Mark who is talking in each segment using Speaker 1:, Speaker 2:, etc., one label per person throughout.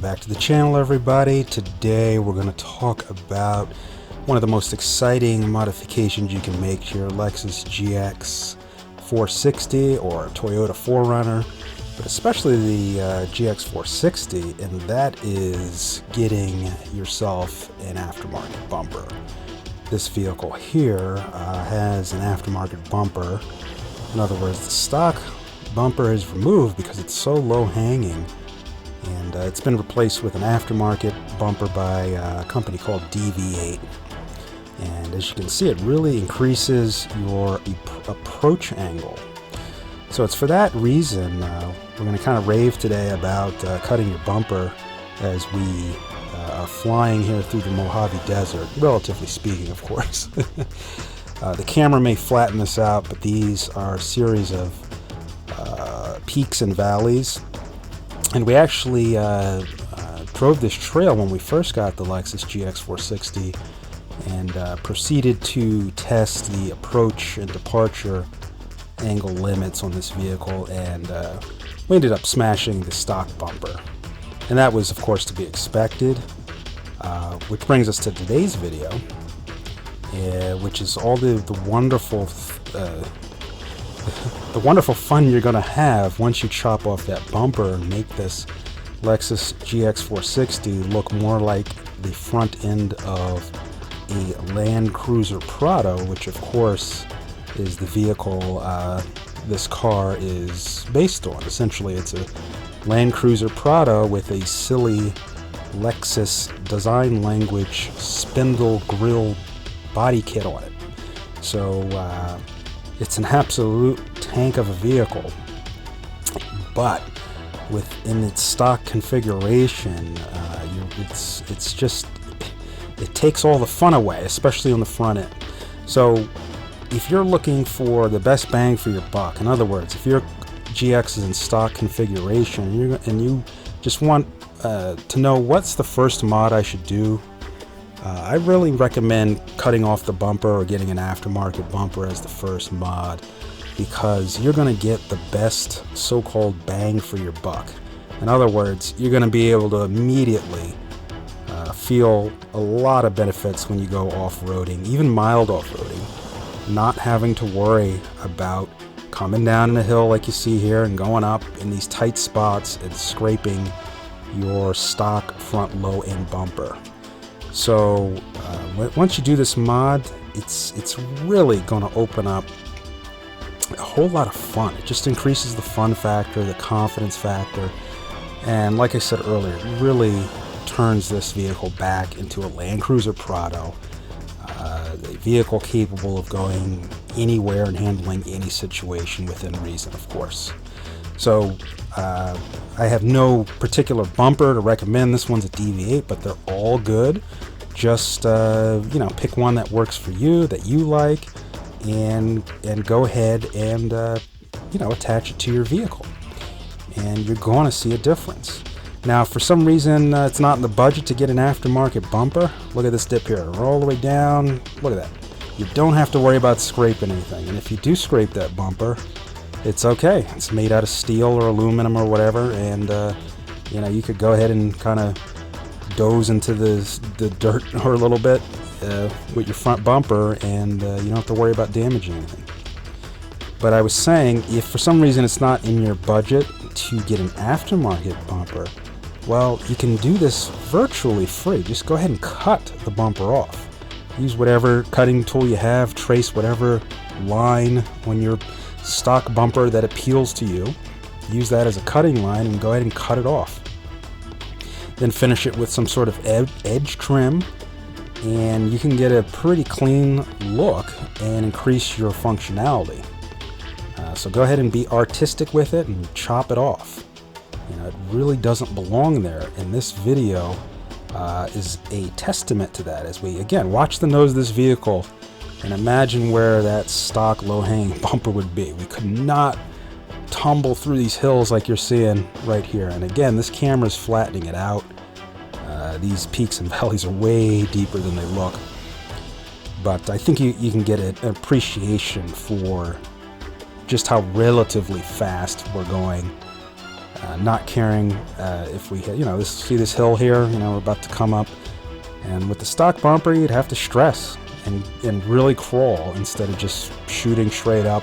Speaker 1: Welcome back to the channel, everybody. Today we're going to talk about one of the most exciting modifications you can make to your Lexus GX460 or Toyota 4Runner, but especially the GX460, and that is getting yourself an aftermarket bumper. This vehicle here has an aftermarket bumper. In other words, the stock bumper is removed because it's so low hanging, and it's been replaced with an aftermarket bumper by a company called DV8. And as you can see, it really increases your approach angle. So it's for that reason we're going to kind of rave today about cutting your bumper as we are flying here through the Mojave Desert, relatively speaking, of course. The camera may flatten this out, but these are a series of peaks and valleys. And we actually drove this trail when we first got the Lexus GX460 and proceeded to test the approach and departure angle limits on this vehicle, and we ended up smashing the stock bumper. And that was, of course, to be expected, which brings us to today's video, which is all the wonderful fun you're going to have once you chop off that bumper and make this Lexus GX460 look more like the front end of a Land Cruiser Prado, which of course is the vehicle this car is based on. Essentially, it's a Land Cruiser Prado with a silly Lexus design language spindle grille body kit on it. So it's an absolute tank of a vehicle, but within its stock configuration, it takes all the fun away, especially on the front end. So if you're looking for the best bang for your buck, in other words, if your GX is in stock configuration and you just want to know what's the first mod I should do, I really recommend cutting off the bumper or getting an aftermarket bumper as the first mod, because you're going to get the best so-called bang for your buck. In other words, you're going to be able to immediately feel a lot of benefits when you go off-roading, even mild off-roading, not having to worry about coming down a hill like you see here and going up in these tight spots and scraping your stock front low-end bumper. So once you do this mod, it's really going to open up a whole lot of fun. It just increases the fun factor, the confidence factor, and like I said earlier, it really turns this vehicle back into a Land Cruiser Prado, a vehicle capable of going anywhere and handling any situation within reason, of course. So I have no particular bumper to recommend. This one's a DV8, but they're all good. Just pick one that works for you, that you like, and go ahead and attach it to your vehicle, and you're going to see a difference. Now, for some reason, it's not in the budget to get an aftermarket bumper. Look at this dip here, all the way down. Look at that. You don't have to worry about scraping anything, and if you do scrape that bumper, it's okay. It's made out of steel or aluminum or whatever, and you could go ahead and kind of doze into the dirt or a little bit with your front bumper, and you don't have to worry about damaging anything. But I was saying, if for some reason it's not in your budget to get an aftermarket bumper, well, you can do this virtually free. Just go ahead and cut the bumper off. Use whatever cutting tool you have, trace whatever line on your stock bumper that appeals to you. Use that as a cutting line and go ahead and cut it off. Then finish it with some sort of edge trim, and you can get a pretty clean look and increase your functionality. So go ahead and be artistic with it and chop it off. It really doesn't belong there, and this video is a testament to that, as we again watch the nose of this vehicle and imagine where that stock low-hanging bumper would be. We could not tumble through these hills like you're seeing right here. And again, this camera is flattening it out. These peaks and valleys are way deeper than they look. But I think you can get an appreciation for just how relatively fast we're going not caring if we hit, see this hill here, we're about to come up, and with the stock bumper you'd have to stress and really crawl instead of just shooting straight up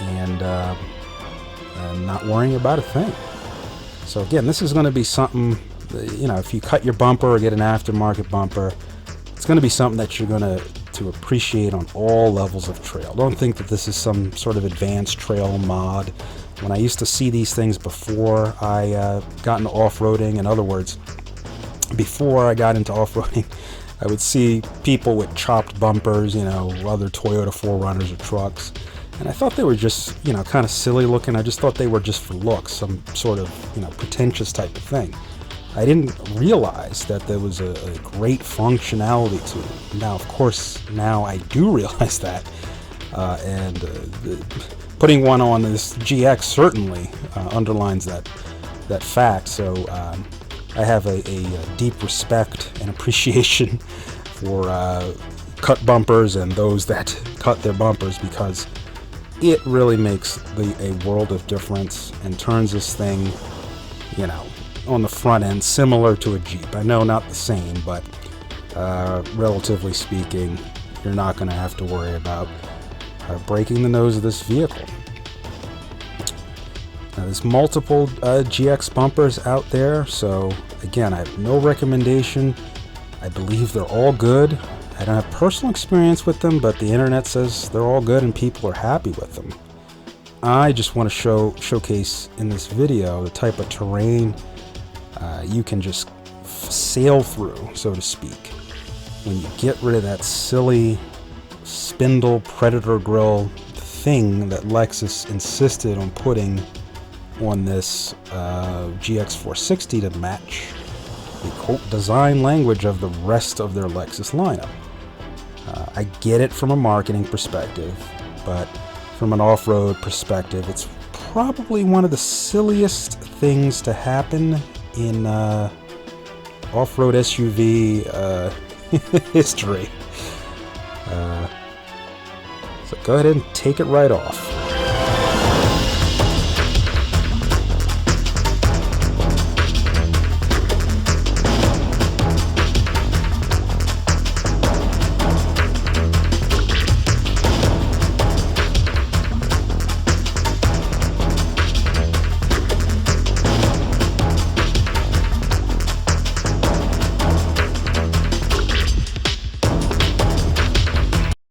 Speaker 1: and not worrying about a thing. So again, this is going to be something, if you cut your bumper or get an aftermarket bumper, it's going to be something that you're going to appreciate on all levels of trail. Don't think that this is some sort of advanced trail mod. When I used to see these things before I got into off-roading, in other words, before I got into off-roading, I would see people with chopped bumpers, other Toyota 4Runners or trucks, and I thought they were just, kind of silly looking. I just thought they were just for looks, some sort of, pretentious type of thing. I didn't realize that there was a great functionality to it. Now, of course, now I do realize that, and putting one on this GX certainly underlines that fact. So I have a deep respect and appreciation for cut bumpers and those that cut their bumpers, because it really makes a world of difference and turns this thing, on the front end similar to a Jeep. I know not the same, but relatively speaking, you're not going to have to worry about breaking the nose of this vehicle. Now, there's multiple GX bumpers out there, so again, I have no recommendation. I believe they're all good. I don't have personal experience with them, but the internet says they're all good and people are happy with them. I just want to showcase in this video the type of terrain you can just sail through, so to speak, when you get rid of that silly spindle predator grill thing that Lexus insisted on putting on this GX460 to match the quote design language of the rest of their Lexus lineup. I get it from a marketing perspective, but from an off-road perspective, it's probably one of the silliest things to happen in off-road SUV history. So go ahead and take it right off.